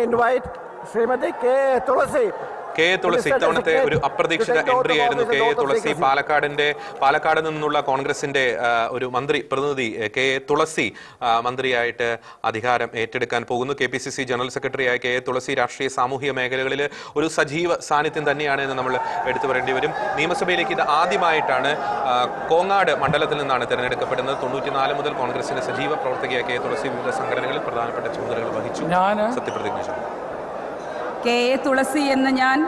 invite Srimati K. Tulasi. K Tulasi ഇത്തവണത്തെ ഒരു അപ്രതീക്ഷിത എൻട്രി ആയിരുന്നു. കെ തുളസി പാലക്കാട് നിന്നുള്ള കോൺഗ്രസിന്റെ ഒരു പ്രതിനിധി കെ തുളസി മന്ത്രിയായിട്ട് അധികാരം ഏറ്റെടുക്കാൻ പോകുന്നു. KPCC ജനറൽ സെക്രട്ടറിയായ കെ തുളസി രാഷ്ട്രീയ സാമൂഹിക മേഖലകളിൽ ഒരു സജീവ സാന്നിധ്യം തന്നെയാണ് എന്ന് നമ്മൾ എടുത്തു പറയേണ്ടി വരും. നിയമസഭയിലേക്ക് ഇത് ആദ്യമായിട്ടാണ് കോങ്ങാട് മണ്ഡലത്തിൽ നിന്നാണ് തിരഞ്ഞെടുക്കപ്പെടുന്നത്. 94 മുതൽ കോൺഗ്രസിന്റെ സജീവ പ്രവർത്തകയായ കെ തുളസി വിവിധ സംഘടനകളിൽ പ്രധാനപ്പെട്ട ചുമതലകൾ വഹിച്ചു. സത്യപ്രതിജ്ഞ ചെയ്തു. കെ തുളസി എന്ന ഞാൻ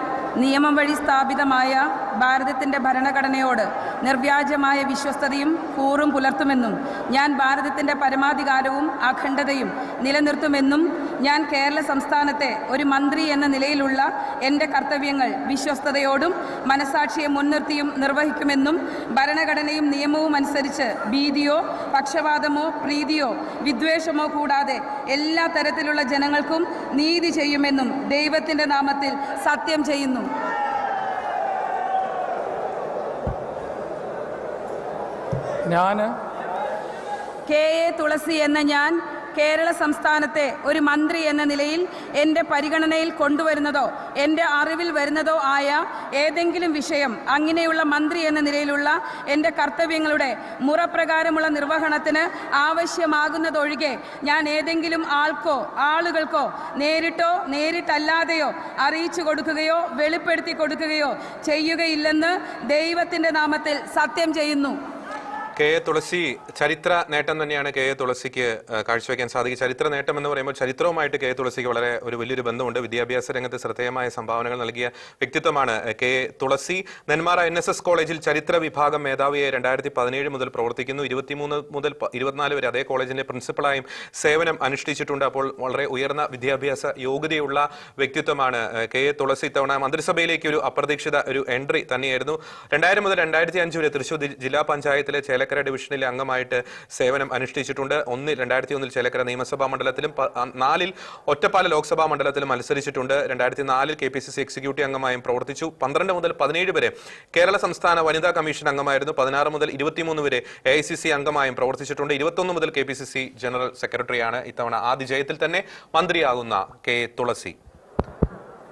നിയമം വഴി സ്ഥാപിതമായ ഭാരതത്തിൻ്റെ ഭരണഘടനയോട് നിർവ്യാജമായ വിശ്വസ്തതയും കൂറും പുലർത്തുമെന്നും ഞാൻ ഭാരതത്തിൻ്റെ പരമാധികാരവും അഖണ്ഡതയും നിലനിർത്തുമെന്നും ഞാൻ കേരള സംസ്ഥാനത്തെ ഒരു മന്ത്രി എന്ന നിലയിലുള്ള എൻ്റെ കർത്തവ്യങ്ങൾ വിശ്വസ്തയോടും മനസാക്ഷിയെ മുൻനിർത്തിയും നിർവഹിക്കുമെന്നും ഭരണഘടനയും നിയമവും അനുസരിച്ച് ഭീതിയോ പക്ഷപാതമോ പ്രീതിയോ വിദ്വേഷമോ കൂടാതെ എല്ലാ തരത്തിലുള്ള ജനങ്ങൾക്കും നീതി ചെയ്യുമെന്നും ദൈവത്തിൻ്റെ നാമത്തിൽ സത്യം ചെയ്യുന്നു. ഞാൻ കെ തുളസി എന്ന ഞാൻ കേരള സംസ്ഥാനത്തെ ഒരു മന്ത്രി എന്ന നിലയിൽ എൻ്റെ പരിഗണനയിൽ കൊണ്ടുവരുന്നതോ എൻ്റെ അറിവിൽ വരുന്നതോ ആയ ഏതെങ്കിലും വിഷയം അങ്ങനെയുള്ള മന്ത്രി എന്ന നിലയിലുള്ള എൻ്റെ കർത്തവ്യങ്ങളുടെ മുറപ്രകാരമുള്ള നിർവഹണത്തിന് ആവശ്യമാകുന്നതൊഴികെ ഞാൻ ഏതെങ്കിലും ആളുകൾക്കോ നേരിട്ടോ നേരിട്ടല്ലാതെയോ അറിയിച്ചു കൊടുക്കുകയോ വെളിപ്പെടുത്തി കൊടുക്കുകയോ ചെയ്യുകയില്ലെന്ന് ദൈവത്തിൻ്റെ നാമത്തിൽ സത്യം ചെയ്യുന്നു. കെ തുളസി ചരിത്ര നേട്ടം തന്നെയാണ് കെ തുളസിക്ക് കാഴ്ചവെക്കാൻ സാധിക്കും. ചരിത്ര നേട്ടം എന്ന് പറയുമ്പോൾ ചരിത്രവുമായിട്ട് കെ തുളസിക്ക് വളരെ വലിയൊരു ബന്ധമുണ്ട്. വിദ്യാഭ്യാസ രംഗത്ത് ശ്രദ്ധേയമായ സംഭാവനകൾ നൽകിയ വ്യക്തിത്വമാണ് കെ തുളസി. നെന്മാറ NSS കോളേജിൽ ചരിത്ര വിഭാഗം മേധാവിയായി 2017 മുതൽ പ്രവർത്തിക്കുന്നു. 23 മുതൽ 24 വരെ അതേ കോളേജിന്റെ പ്രിൻസിപ്പളായും സേവനം അനുഷ്ഠിച്ചിട്ടുണ്ട്. അപ്പോൾ വളരെ ഉയർന്ന വിദ്യാഭ്യാസ യോഗ്യതയുള്ള വ്യക്തിത്വമാണ് കെ തുളസി. ഇത്തവണ മന്ത്രിസഭയിലേക്ക് ഒരു അപ്രതീക്ഷിത ഒരു എൻട്രി തന്നെയായിരുന്നു. 2000 മുതൽ 2005 വരെ തൃശൂർ ജില്ലാ പഞ്ചായത്തിലെ ചേലക്കര ഡിവിഷനിലെ അംഗമായിട്ട് സേവനം അനുഷ്ഠിച്ചിട്ടുണ്ട്. 2001 ചേലക്കര നിയമസഭാ മണ്ഡലത്തിലും 4 ഒറ്റപ്പാല ലോക്സഭാ മണ്ഡലത്തിലും മത്സരിച്ചിട്ടുണ്ട്. 2004 KPCC എക്സിക്യൂട്ടീവ് അംഗമായും പ്രവർത്തിച്ചു. 12 മുതൽ 17 വരെ കേരള സംസ്ഥാന വനിതാ കമ്മീഷൻ അംഗമായിരുന്നു. 16 മുതൽ 23 വരെ AICC അംഗമായും പ്രവർത്തിച്ചിട്ടുണ്ട്. 21 മുതൽ KPCC ജനറൽ സെക്രട്ടറിയാണ്. ഇത്തവണ ആദ്യ ജയത്തിൽ തന്നെ മന്ത്രിയാകുന്ന കെ തുളസി.